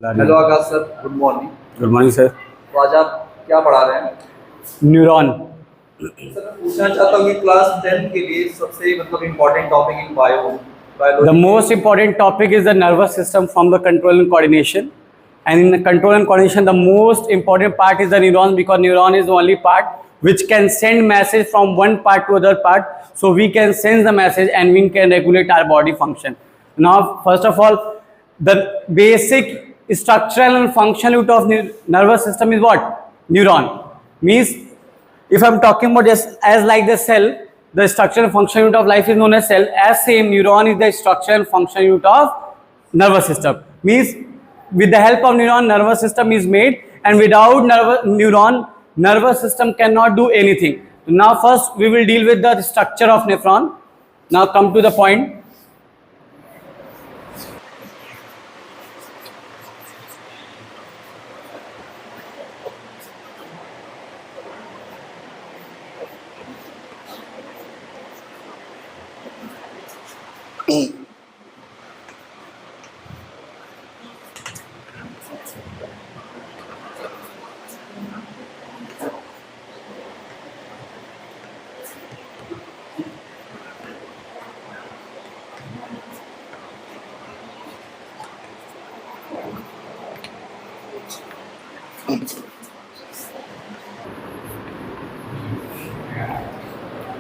Hello Akash sir, good morning. Good morning sir. तो आज आप क्या पढ़ा रहे हैं? न्यूरॉन। सर मैं पूछना चाहता हूँ कि क्लास 10 के लिए सबसे important topic in The biology. most important topic is the nervous system from the control and coordination. And in the control and coordination, the most important part is the neuron, because neuron is the only part which can send message from one part to other part. So we can sense the message and we can regulate our body function. Now, first of all, the basic structural and functional unit of nervous system is what? Neuron. Means if I'm talking about just as like the cell, the structure and function unit of life is known as cell. As same, neuron is the structure and function unit of nervous system. Means with the help of neuron, nervous system is made, and without neuron, nervous system cannot do anything. Now first we will deal with the structure of nephron. Now come to the point.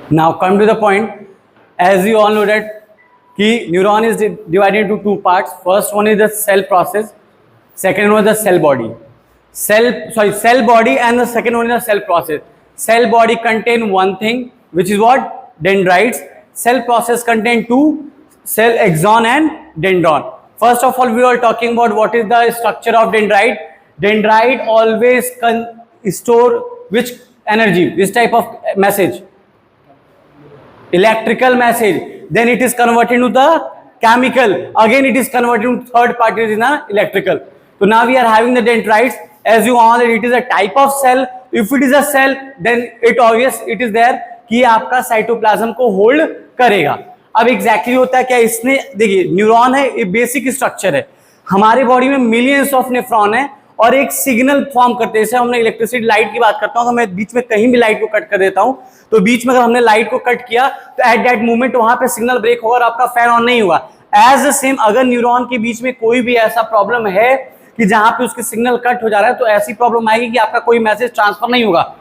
Now come to the point. As you all know that key neuron is divided into two parts. First one is the cell process. Second one is the cell body. Cell body, and the second one is the cell process. Cell body contain one thing, which is what? Dendrites. Cell process contain two, cell axon and dendron. First of all, we are talking about what is the structure of dendrite. Dendrite always store which energy, which type of message? Electrical message. Then it is converted to the chemical. Again it is converted to third part, is in the electrical. So now we are having the dendrites. As you all know, it is a type of cell. If it is a cell, then it is there कि आपका cytoplasm को hold करेगा. अब exactly होता है क्या इसने, देखिए न्यूरॉन है, ये बेसिक स्ट्रक्चर है. हमारे बॉडी में मिलियंस ऑफ नेफ्रॉन है और एक सिग्नल फॉर्म करते हैं. जैसे हमने इलेक्ट्रिसिटी लाइट की बात करता हूं, तो मैं बीच में कहीं भी लाइट को कट कर देता हूं, तो बीच में अगर हमने लाइट को कट किया तो एट दैट मोमेंट वहां पे सिग्नल ब्रेक होगा और आपका फैन ऑन नहीं होगा. एज द सेम, अगर न्यूरॉन के बीच में कोई भी ऐसा प्रॉब्लम है कि जहां पे उसके सिग्नल कट हो जा रहा है, तो ऐसी प्रॉब्लम आएगी कि आपका कोई मैसेज ट्रांसफर नहीं होगा.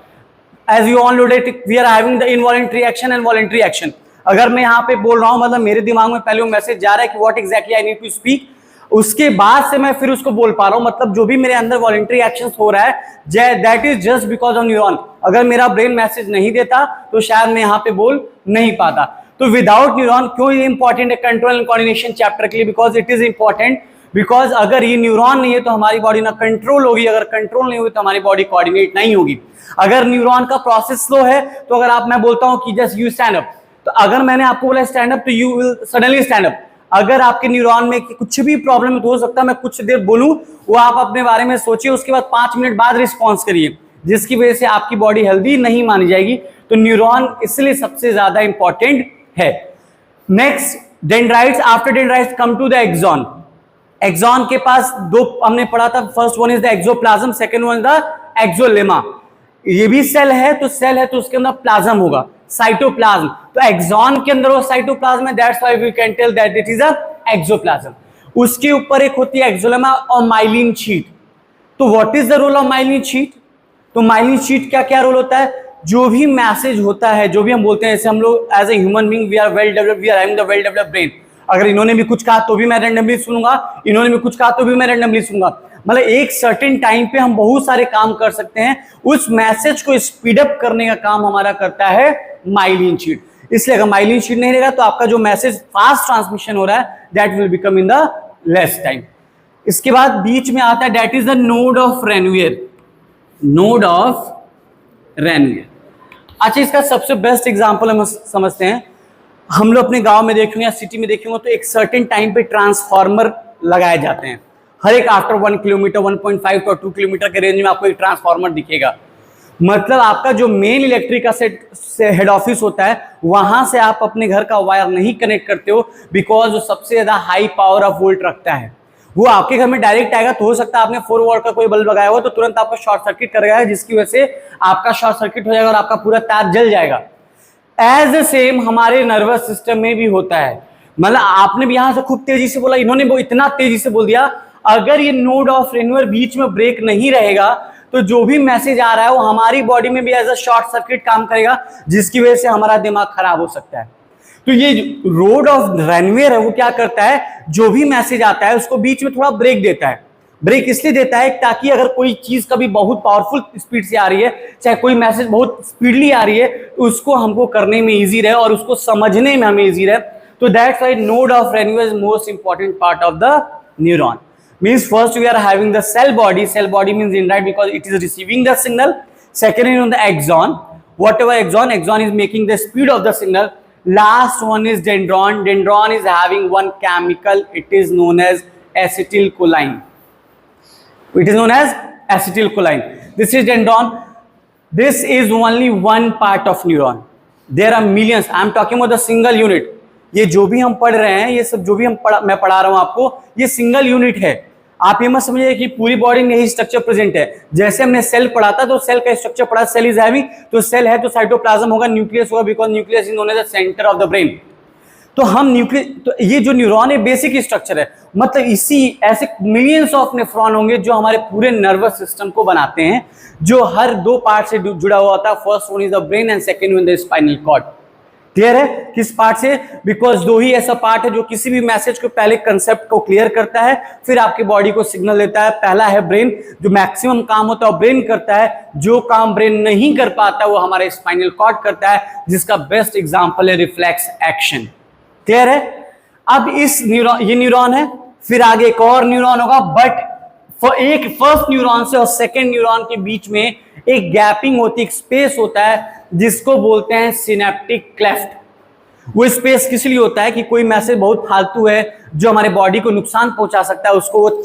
As you all know that we are having the involuntary action and voluntary action. अगर मैं यहाँ पे बोल रहा हूं, मतलब मेरे दिमाग में पहले वो मैसेज जा रहा है कि what exactly I need to speak, उसके बाद से मैं फिर उसको बोल पा रहा हूं. मतलब जो भी मेरे अंदर वॉलंटरी एक्शन हो रहा है, that is just because of neuron. अगर मेरा ब्रेन मैसेज नहीं देता तो शायद मैं यहाँ पे बोल नहीं पाता. तो विदाउट न्यूरॉन क्यों ये इंपॉर्टेंट है कंट्रोल एंड कोऑर्डिनेशन चैप्टर के लिए? Because it is important. Because अगर ये न्यूरॉन नहीं है तो हमारी बॉडी ना कंट्रोल होगी, अगर कंट्रोल नहीं होगी तो हमारी बॉडी कोऑर्डिनेट नहीं होगी. अगर न्यूरॉन का प्रोसेस स्लो है, तो अगर आप, मैं बोलता हूं कि जस्ट यू स्टैंड अप, तो अगर मैंने आपको बोला स्टैंड अप, तो you will suddenly stand up. अगर आपके न्यूरॉन में कुछ भी प्रॉब्लम हो सकता है, मैं कुछ देर बोलूं, वो आप अपने बारे में सोचिए, उसके बाद 5 मिनट बाद रिस्पॉन्स करिए, जिसकी वजह से आपकी बॉडी हेल्दी नहीं मानी जाएगी. तो न्यूरॉन इसलिए सबसे ज्यादा इंपॉर्टेंट है. Next, dendrites. After dendrites come to the axon. Axon के पास दो हमने पढ़ा था. First one is the axoplasm, second one is the axolemma. ये भी सेल है, तो सेल है तो उसके अंदर प्लाज्म होगा, साइटोप्लाज्म. तो एक्सॉन के अंदर वो साइटोप्लाज्म है, that's why we can tell that it is a axoplasm. उसके ऊपर एक होती है एक्सोलेमा और माइलिन शीट. तो what is the role of myelin sheath? तो माइलिन शीट क्या क्या रोल होता है? जो भी मैसेज होता है, जो भी हम बोलते हैं, जैसे हम लोग as a human being we are well developed, we are having the well developed brain. अगर इन्होंने भी कुछ कहा तो भी मैं रैंडमली सुनूंगा, इन्होंने भी कुछ कहा तो भी मैं रैंडमली सुनूंगा. मतलब एक सर्टेन टाइम पे हम बहुत सारे काम कर सकते हैं. उस मैसेज को स्पीड अप करने का काम हमारा करता है माइलिन शीट. इसलिए अगर माइलिन शीट नहीं रहेगा तो आपका जो मैसेज फास्ट ट्रांसमिशन हो रहा है, that will become in the less time. इसके बाद बीच में आता है that is the node of Ranvier. Node of Ranvier. अच्छा, इसका सबसे बेस्ट एग्जांपल हम समझते हैं. हम लोग अपने गांव में देखेंगे या सिटी में देखेंगे तो एक सर्टेन टाइम पे ट्रांसफार्मर लगाए जाते हैं. हर एक आफ्टर 1 किलोमीटर, 1.5 to 2 किलोमीटर के रेंज में आपको एक ट्रांसफार्मर दिखेगा. मतलब आपका जो मेन इलेक्ट्रिक का से हेड ऑफिस होता है, वहां से आप अपने घर का वायर नहीं कनेक्ट करते हो, बिकॉज वो सबसे ज्यादा हाई पावर ऑफ वोल्ट रखता है. वो आपके घर में डायरेक्ट आएगा तो हो सकता है आपने 4 वोल्ट का कोई बल्ब लगाया हो तो तुरंत आपका शॉर्ट सर्किट करेगा, जिसकी वजह से आपका शॉर्ट सर्किट हो जाएगा और आपका पूरा तार जल जाएगा। एज द सेम हमारे नर्वस सिस्टम में भी होता है। मतलब आपने भी यहां से खूब तेजी से बोला, इन्होंने वो इतना तेजी से बोल दिया, अगर ये नोड ऑफ रेन्यूअर बीच में ब्रेक नहीं रहेगा तो जो भी मैसेज आ रहा है वो हमारी बॉडी में भी एज अ शॉर्ट सर्किट काम करेगा, जिसकी वजह से हमारा दिमाग खराब हो सकता है। तो ये रोड ऑफ रेन्यूअर है वो क्या करता है, जो भी मैसेज आता है उसको बीच में थोड़ा ब्रेक देता है। ब्रेक इसलिए देता है ताकि अगर कोई चीज कभी बहुत पावरफुल स्पीड से आ रही है, चाहे कोई मैसेज बहुत स्पीडली आ रही है, तो उसको हमको करने में इजी रहे और उसको समझने में हमें इजी रहे। तो that's why node of Ranvier is most important part of the neuron. Means first we are having the cell body means indirect because it is receiving the signal. Second is on the axon, whatever axon is making the speed of the signal. Last one is dendron is having one chemical, it is known as acetylcholine. This is dendron. This is only one part of neuron. There are millions. I am talking about the single unit. ये जो भी हम पढ़ रहे हैं, ये सब जो भी मैं पढ़ा रहा हूं आपको, ये सिंगल यूनिट है। आप ये मत समझिए कि पूरी बॉडी में यही स्ट्रक्चर प्रेजेंट है। जैसे हमने सेल पढ़ा था तो सेल का स्ट्रक्चर पढ़ा, सेल इज हैविंग, तो सेल है तो साइटोप्लाज्म होगा, न्यूक्लियस होगा, because nucleus is known as the centre of the brain. तो हम न्यूक्लियस, तो ये जो न्यूरॉन है बेसिक स्ट्रक्चर है, मतलब इसी ऐसे मिलियंस ऑफ नेफ्रॉन होंगे जो हमारे पूरे नर्वस सिस्टम को बनाते हैं, जो हर 2 पार्ट से जुड़ा हुआ होता है। First one is the brain and second one the spinal cord. Clear है किस पार्ट से? बिकॉज 2 ही ऐसा पार्ट है जो किसी भी मैसेज को पहले कंसेप्ट को क्लियर करता है, फिर आपकी बॉडी को सिग्नल देता है। पहला है ब्रेन, जो मैक्सिमम काम होता है ब्रेन करता है, जो काम ब्रेन नहीं कर पाता वो हमारे स्पाइनल कॉर्ड करता है, जिसका बेस्ट एग्जांपल है रिफ्लेक्स एक्शन। क्लियर है? अब इस न्यूरॉन, ये न्यूरॉन है, फिर आगे एक और न्यूरॉन होगा, बट एक फर्स्ट न्यूरॉन से और सेकेंड न्यूरॉन के बीच में एक गैपिंग होती है, एक स्पेस होता है जिसको बोलते हैं सिनेप्टिक क्लेफ्ट। वो स्पेस किस लिए होता है कि कोई मैसेज बहुत फालतू है जो हमारे बॉडी को नुकसान पहुंचा सकता है, उसको वो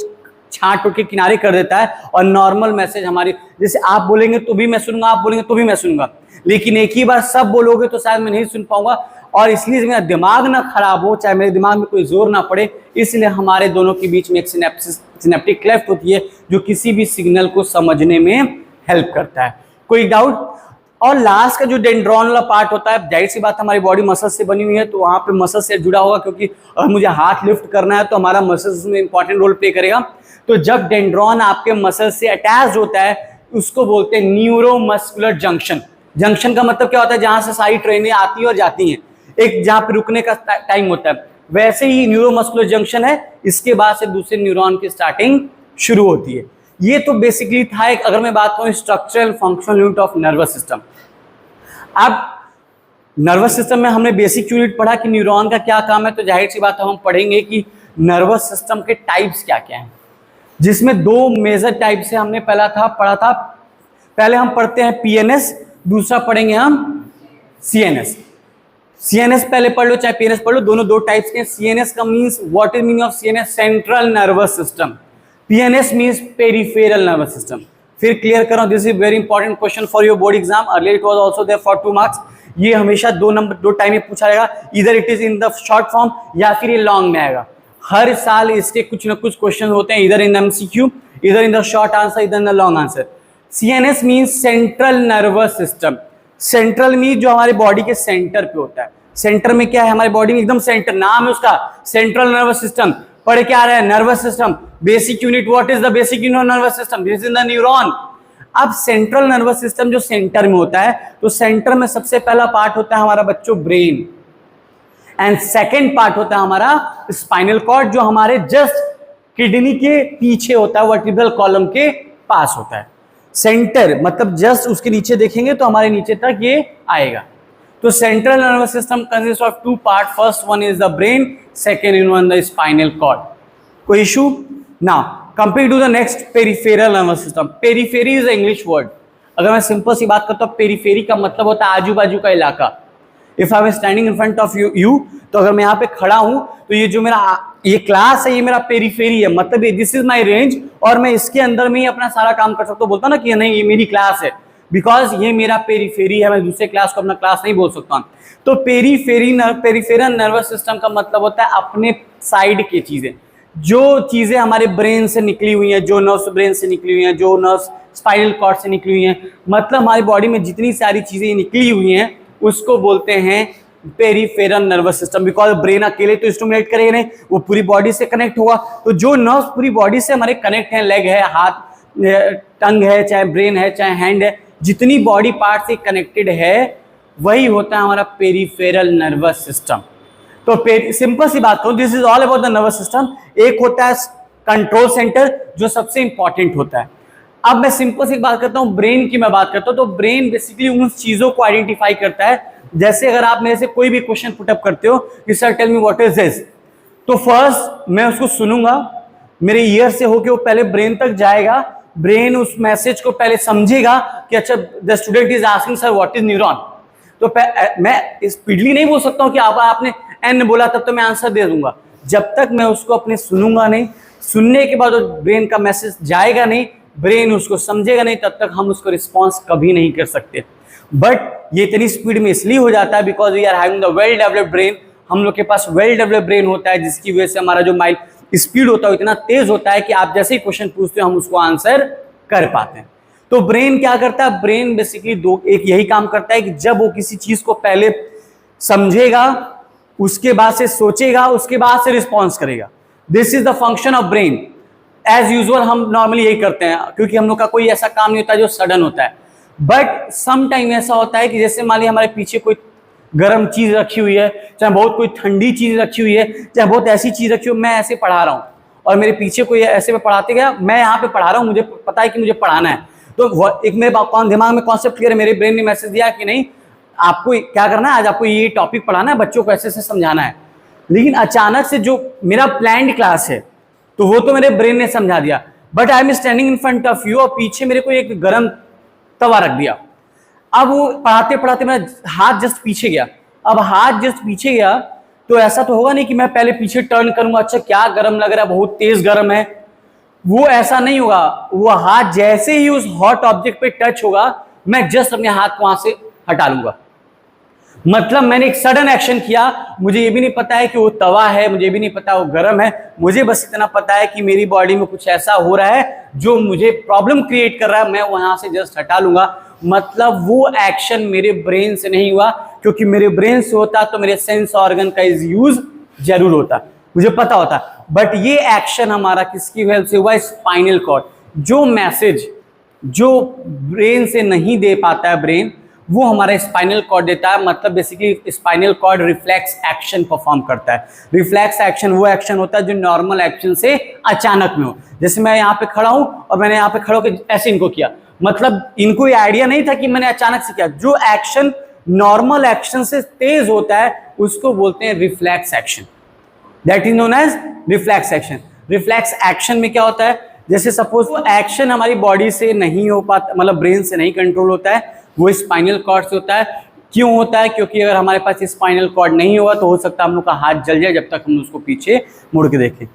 छांट के किनारे कर देता है, और नॉर्मल मैसेज हमारी, जैसे आप बोलेंगे तो भी मैं सुनूंगा, आप बोलेंगे तो भी मैं सुनूंगा, लेकिन एक ही बार सब बोलोगे तो शायद मैं नहीं सुन पाऊंगा, और इसलिए मेरा दिमाग ना खराब हो, चाहे मेरे दिमाग में कोई जोर ना पड़े, इसलिए हमारे दोनों के बीच में एक सिनेप्टिक क्लेफ्ट होती है जो किसी भी सिग्नल को समझने में हेल्प करता है। कोई डाउट? और लास्ट का जो डेंड्रॉन वाला पार्ट होता है, जाहिर सी बात हमारी बॉडी मसल से बनी हुई है, तो वहां पे मसल से जुड़ा होगा, क्योंकि अगर मुझे हाथ लिफ्ट करना है तो हमारा मसल उसमें इंपॉर्टेंट रोल प्ले करेगा। तो जब डेंड्रॉन आपके मसल से अटैच होता है उसको बोलते हैं न्यूरोमस्कुलर जंक्शन। जंक्शन का मतलब क्या होता है? जहां से सारी ट्रेनें आती हैं और जाती हैं, एक जहां पे रुकने का टाइम होता है, वैसे ही न्यूरोमस्कुलर जंक्शन है। इसके बाद से दूसरे न्यूरॉन की स्टार्टिंग शुरू होती है। ये तो बेसिकली था एक, अगर मैं बात करूं structural functional unit of nervous system. अब नर्वस सिस्टम में हमने बेसिक यूनिट पढ़ा कि न्यूरॉन का क्या काम है, तो जाहिर सी बात है हम पढ़ेंगे कि नर्वस सिस्टम के टाइप्स क्या क्या हैं, जिसमें 2 मेजर टाइप से हमने पढ़ा था। पहले हम पढ़ते हैं पीएनएस, दूसरा पढ़ेंगे हम सीएनएस। सीएनएस पहले पढ़ लो चाहे पीएनएस पढ़ लो, दोनों 2 टाइप्स के। सीएनएस का means, what is meaning of CNS? Central nervous system. PNS means peripheral nervous system. फिर क्लियर करो, this is very important question for your board exam, earlier it was also there for 2 marks. ये हमेशा 2 time में पूछा जाएगा, इधर it is in the short form या फिर ये लॉन्ग में आएगा। हर साल इसके कुछ ना कुछ क्वेश्चन होते हैं, इधर इन एमसीक्यू, इधर इन द शॉर्ट आंसर, इधर in the long answer. CNS means central nervous system. Central means जो हमारे बॉडी के सेंटर पे होता है। सेंटर में क्या है? हमारी बॉडी में एकदम सेंटर, नाम है उसका सेंट्रल नर्वस सिस्टम। पढ़ क्या रहा है? Nervous system. Basic unit, what is the basic unit of nervous system? This is the neuron. अब सेंट्रल नर्वस सिस्टम जो सेंटर में होता है, तो सेंटर में सबसे पहला पार्ट होता है हमारा बच्चों ब्रेन, एंड सेकेंड पार्ट होता है हमारा स्पाइनल कॉर्ड, जो हमारे जस्ट किडनी के पीछे होता है, वर्टिब्रल कॉलम के पास होता है। सेंटर मतलब जस्ट उसके नीचे देखेंगे तो हमारे नीचे तक ये आएगा। तो central nervous system consist of 2 part, first one is the brain, second one the spinal cord. कोई issue? Now compare to the next, peripheral nervous system. Periphery is English word. अगर मैं सिंपल सी बात करता हूँ, पेरिफेरी का मतलब होता है आजू बाजू का इलाका। If I am standing in front of you, तो अगर मैं यहाँ पे खड़ा हूं तो ये जो मेरा ये क्लास है, ये मेरा पेरिफेरी है, मतलब ये दिस इज माय रेंज, और मैं इसके अंदर में ही अपना सारा काम कर सकता हूँ। बोलता ना कि नहीं ये मेरी क्लास है, बिकॉज ये मेरा पेरिफेरी है, मैं दूसरे क्लास को अपना क्लास नहीं बोल सकता हूँ। तो पेरिफेरल नर्वस सिस्टम का मतलब होता है अपने साइड की चीजें, जो चीजें हमारे ब्रेन से निकली हुई हैं, जो नर्व्स ब्रेन से निकली हुई हैं, जो नर्व्स स्पाइनल कॉर्ड से निकली हुई हैं, मतलब हमारी बॉडी में जितनी सारी चीजें निकली हुई हैं उसको बोलते हैं peripheral nervous system. Because brain अकेले तो स्टिमुलेट करेगा नहीं, वो पूरी बॉडी से कनेक्ट होगा। तो जो नर्व्स पूरी बॉडी से हमारे कनेक्ट हैं, लेग है, हाथ, टंग है, चाहे ब्रेन है, चाहे हैंड है, जितनी बॉडी पार्ट से कनेक्टेड है वही होता है हमारा पेरिफेरल नर्वस सिस्टम। तो सिंपल सी बात करूं, this is all about the nervous system. एक होता है कंट्रोल सेंटर जो सबसे इंपॉर्टेंट होता है। अब मैं सिंपल सी बात करता हूं, ब्रेन की मैं बात करता हूं। तो ब्रेन बेसिकली उन चीजों को आइडेंटिफाई करता है। जैसे अगर आप मेरे से कोई भी क्वेश्चन पुटअप करते हो कि sir tell me what is this, तो फर्स्ट मैं उसको सुनूंगा, मेरे ईयर से होके वो पहले ब्रेन तक जाएगा, ब्रेन उस मैसेज को पहले समझेगा कि अच्छा the student is asking sir what is neuron. तो मैं स्पीडली नहीं बोल सकता हूं कि आपने एन बोला तब तो मैं आंसर दे दूंगा। जब तक मैं उसको अपने सुनूंगा नहीं, सुनने के बाद ब्रेन का मैसेज जाएगा नहीं, ब्रेन उसको समझेगा नहीं, तब तक हम उसको रिस्पॉन्स कभी नहीं कर सकते। बट ये इतनी स्पीड में इसलिए हो जाता है because we are having the well developed brain. हम लोग के पास वेल डेवलप्ड ब्रेन होता है, जिसकी वजह से हमारा जो माइंड स्पीड होता है इतना तेज होता है कि आप जैसे ही क्वेश्चन पूछते हो हम उसको आंसर कर पाते हैं। तो ब्रेन क्या करता है, ब्रेन बेसिकली एक यही काम करता है कि जब वो किसी चीज को पहले समझेगा, उसके बाद से सोचेगा, उसके बाद से रिस्पॉन्स करेगा। This is the function of brain. As usual हम नॉर्मली यही करते हैं क्योंकि हम लोग का कोई ऐसा काम नहीं होता जो सडन होता है। बट सम टाइम ऐसा होता है कि जैसे मान लिया हमारे पीछे कोई गर्म चीज रखी हुई है, चाहे बहुत कोई ठंडी चीज रखी हुई है, चाहे बहुत ऐसी चीज रखी हुई, मैं ऐसे पढ़ा रहा हूँ और मेरे पीछे कोई ऐसे में पढ़ाते गया, मैं यहाँ पे पढ़ा रहा हूँ, मुझे पता है कि मुझे पढ़ाना है। तो एक मेरे दिमाग में कॉन्सेप्ट क्लियर है, मेरे ब्रेन ने मैसेज दिया कि नहीं आपको क्या करना है, आज आपको ये टॉपिक पढ़ाना है, बच्चों को ऐसे ऐसे समझाना है। लेकिन अचानक से जो मेरा प्लान्ड क्लास है तो वो तो मेरे ब्रेन ने समझा दिया, but I am standing in front of you और पीछे मेरे को एक गर्म तवा रख दिया। अब वो पढ़ाते पढ़ाते मेरा हाथ जस्ट पीछे गया। अब हाथ जस्ट पीछे गया तो ऐसा तो होगा नहीं कि मैं पहले पीछे टर्न करूंगा, अच्छा क्या गर्म लग रहा है, बहुत तेज गर्म है, वो ऐसा नहीं होगा। वो हाथ जैसे ही उस हॉट ऑब्जेक्ट पे टच होगा, मैं जस्ट अपने हाथ को वहां से हटा लूंगा। मतलब मैंने एक सडन एक्शन किया, मुझे ये भी नहीं पता है कि वो तवा है, मुझे भी नहीं पता वो गर्म है, मुझे बस इतना पता है कि मेरी बॉडी में कुछ ऐसा हो रहा है जो मुझे प्रॉब्लम क्रिएट कर रहा है, मैं वहां से जस्ट हटा लूंगा। मतलब वो एक्शन मेरे ब्रेन से नहीं हुआ, क्योंकि मेरे ब्रेन से होता तो मेरे सेंस ऑर्गन का यूज जरूर होता, मुझे पता होता। बट ये एक्शन हमारा किसकी हेल्प से हुआ, स्पाइनल कॉर्ड। जो मैसेज जो ब्रेन से नहीं दे पाता है ब्रेन, वो हमारा स्पाइनल कॉर्ड देता है। मतलब basically spinal cord reflex action perform करता है। रिफ्लेक्स एक्शन वो एक्शन होता है जो नॉर्मल एक्शन से अचानक में हो। जैसे मैं यहाँ पे खड़ा हूं और मैंने यहाँ पे खड़ा होकर ऐसे इनको किया, मतलब इनको ये आइडिया नहीं था कि मैंने अचानक से किया। जो एक्शन नॉर्मल एक्शन से तेज होता है उसको बोलते हैं reflex action, that is known as reflex action. Reflex action में क्या होता है, जैसे सपोज वो एक्शन हमारी बॉडी से नहीं हो पाता, मतलब ब्रेन से नहीं कंट्रोल होता है, वो स्पाइनल कॉर्ड से होता है। क्यों होता है, क्योंकि अगर हमारे पास स्पाइनल कॉर्ड नहीं होगा तो हो सकता है हम लोग का हाथ जल जाए जब तक हम उसको पीछे मुड़ के देखें।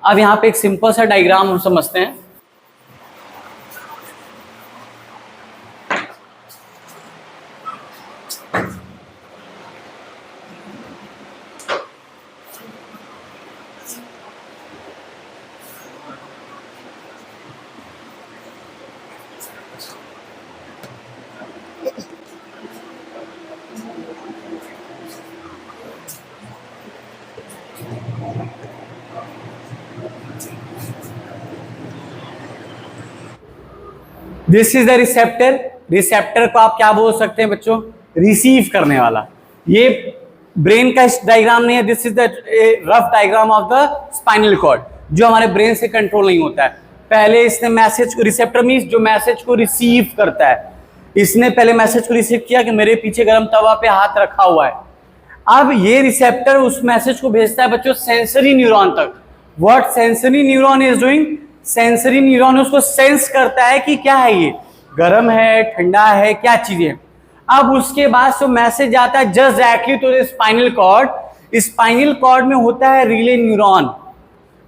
अब यहाँ पे एक सिंपल सा डायग्राम हम समझते हैं। This is the receptor. Receptor को आप क्या बोल सकते हैं बच्चों, रिसीव करने वाला। ये ब्रेन का डायग्राम नहीं है, this is the rough diagram of the spinal cord, जो हमारे ब्रेन से कंट्रोल नहीं होता है। पहले इसने मैसेज को, रिसेप्टर मींस जो मैसेज को रिसीव करता है, इसने पहले मैसेज को रिसीव किया कि मेरे पीछे गर्म तवा पे हाथ रखा हुआ है। अब ये रिसेप्टर उस मैसेज को भेजता है बच्चों सेंसरी न्यूरॉन तक। What sensory neuron is doing, sensory neuron उसको सेंस करता है कि क्या है, ये गर्म है, ठंडा है, क्या चीजें। अब उसके बाद जो मैसेज आता है just directly to the spinal cord. Spinal cord में होता है relay neuron.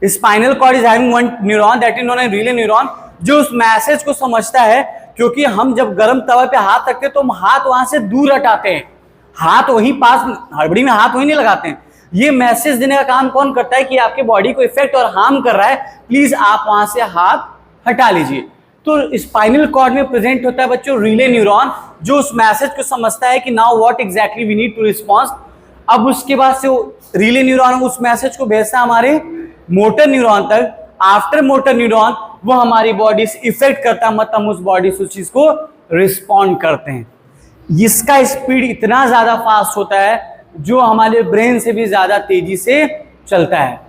Spinal cord is having one neuron that is known as relay neuron, जो उस मैसेज को समझता है। क्योंकि हम जब गर्म तवा पे हाथ रखते हैं तो हम हाथ वहां से दूर हटाते हैं, हाथ वहीं पास, हड़बड़ी में हाथ वहीं नहीं लगाते हैं। ये मैसेज देने का काम कौन करता है कि आपके बॉडी को इफेक्ट और हार्म कर रहा है, प्लीज आप वहां से हाथ हटा लीजिए। तो स्पाइनल कॉर्ड में प्रेजेंट होता है बच्चों रिले न्यूरॉन, जो उस मैसेज को समझता है कि now what exactly we need to response. अब उसके बाद से रिले न्यूरॉन उस मैसेज को भेजता है हमारे मोटर न्यूरॉन तक। आफ्टर मोटर न्यूरॉन वो हमारी बॉडी से इफेक्ट करता है, मतलब हम उस बॉडी से उस चीज को रिस्पॉन्ड करते हैं। इसका स्पीड इतना ज्यादा फास्ट होता है जो हमारे ब्रेन से भी ज्यादा तेजी से चलता है।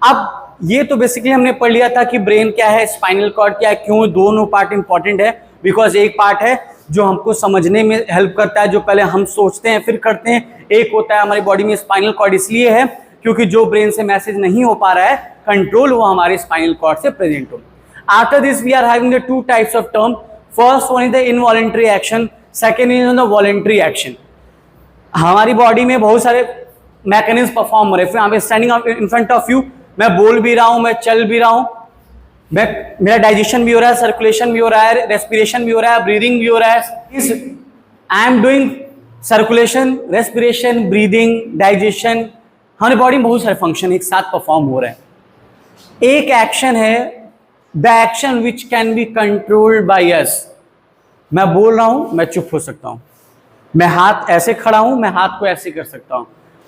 अब ये तो बेसिकली हमने पढ़ लिया था कि ब्रेन क्या है, स्पाइनल कॉर्ड क्या है, क्यों दोनों पार्ट इंपॉर्टेंट है। बिकॉज एक पार्ट है जो हमको समझने में हेल्प करता है, जो पहले हम सोचते हैं फिर करते हैं। एक होता है हमारी बॉडी में स्पाइनल कॉर्ड, इसलिए है क्योंकि जो ब्रेन से मैसेज नहीं हो पा रहा है कंट्रोल, वो हमारे स्पाइनल कॉर्ड से प्रेजेंट हो। After this we are having the two types of term. First one is the involuntary action, second is the voluntary action. हमारी बॉडी में बहुत सारे मैकेनिज्म परफॉर्म हो रहे हैं। फिर standing in front of you, मैं बोल भी रहा हूं, मैं चल भी रहा हूं, मेरा डाइजेशन भी हो रहा है, सर्कुलेशन भी हो रहा है, रेस्पिरेशन भी हो रहा है, ब्रीदिंग भी हो रहा है। I am doing circulation, respiration, breathing, digestion, हमारी बॉडी में बहुत सारे फंक्शन एक साथ परफॉर्म हो रहे हैं। एक एक्शन है the action which can be controlled by us. मैं बोल रहा हूं, मैं चुप हो सकता हूं, मैं हाथ ऐसे खड़ा हूं, मैं हाथ को ऐसे कर सकता हूं,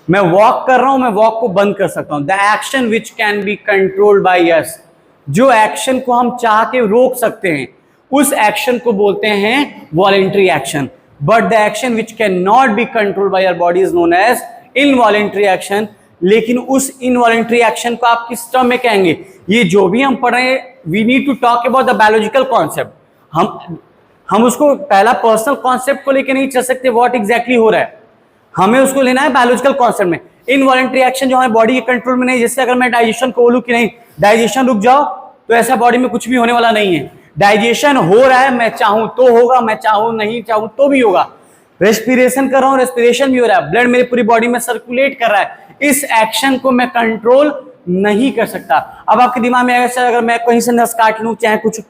मैं वॉक कर रहा हूं, मैं वॉक को बंद कर सकता हूं। The action which can be controlled by us, जो एक्शन को हम चाह के रोक सकते हैं उस एक्शन को बोलते हैं voluntary action. But the action which can not be controlled by our body is known as involuntary action. लेकिन उस इनवॉलेंट्री एक्शन को आप किस टर्म में कहेंगे? ये जो भी हम पढ़ रहे हैं, we need to talk about the biological concept. हम उसको पहला पर्सनल कॉन्सेप्ट को लेकर नहीं चल सकते व्हाट एग्जैक्टली हो रहा है, हमें उसको लेना है बायोलॉजिकल कॉन्सेप्ट में। इनवॉलेंट्री एक्शन जो हमारी बॉडी के कंट्रोल में नहीं, जैसे अगर मैं डाइजेशन को बोलूं कि नहीं डाइजेशन रुक जाओ, तो ऐसा बॉडी में कुछ भी होने वाला नहीं है। डाइजेशन हो रहा है, मैं चाहूं तो होगा, मैं चाहूं नहीं चाहूं तो भी होगा। रेस्पिरेशन कर रहा हूं, रेस्पिरेशन भी हो रहा है, ब्लड मेरी पूरी बॉडी में सर्कुलेट कर रहा है। इस एक्शन को मैं कंट्रोल नहीं कर सकता। अब आपके दिमाग में आएगा अगर मैं कहीं से नस काट लूं, चाहे कुछ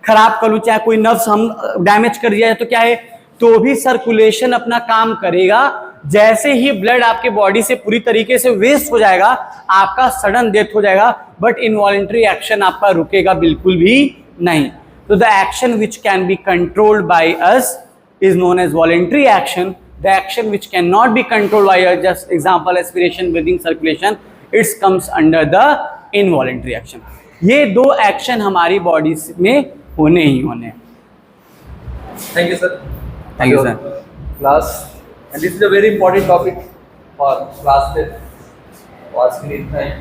खराब कर लूं, चाहे कोई नर्व्स हम डैमेज कर दिया है, तो क्या है, तो भी सर्कुलेशन अपना काम करेगा। जैसे ही ब्लड आपके बॉडी से पूरी तरीके से वेस्ट हो जाएगा, आपका सडन डेथ हो जाएगा, बट इनवॉलेंट्री एक्शन आपका रुकेगा बिल्कुल भी नहीं। तो the action which can be controlled by us is known as voluntary action. The action which cannot be controlled by us, just example aspiration, breathing, circulation, it comes under the involuntary action. ये दो action हमारी body में होने ही होने। Thank you, sir. Thank you, sir. Class, and this is a very important topic for class 10. आज के लिए इतना ही।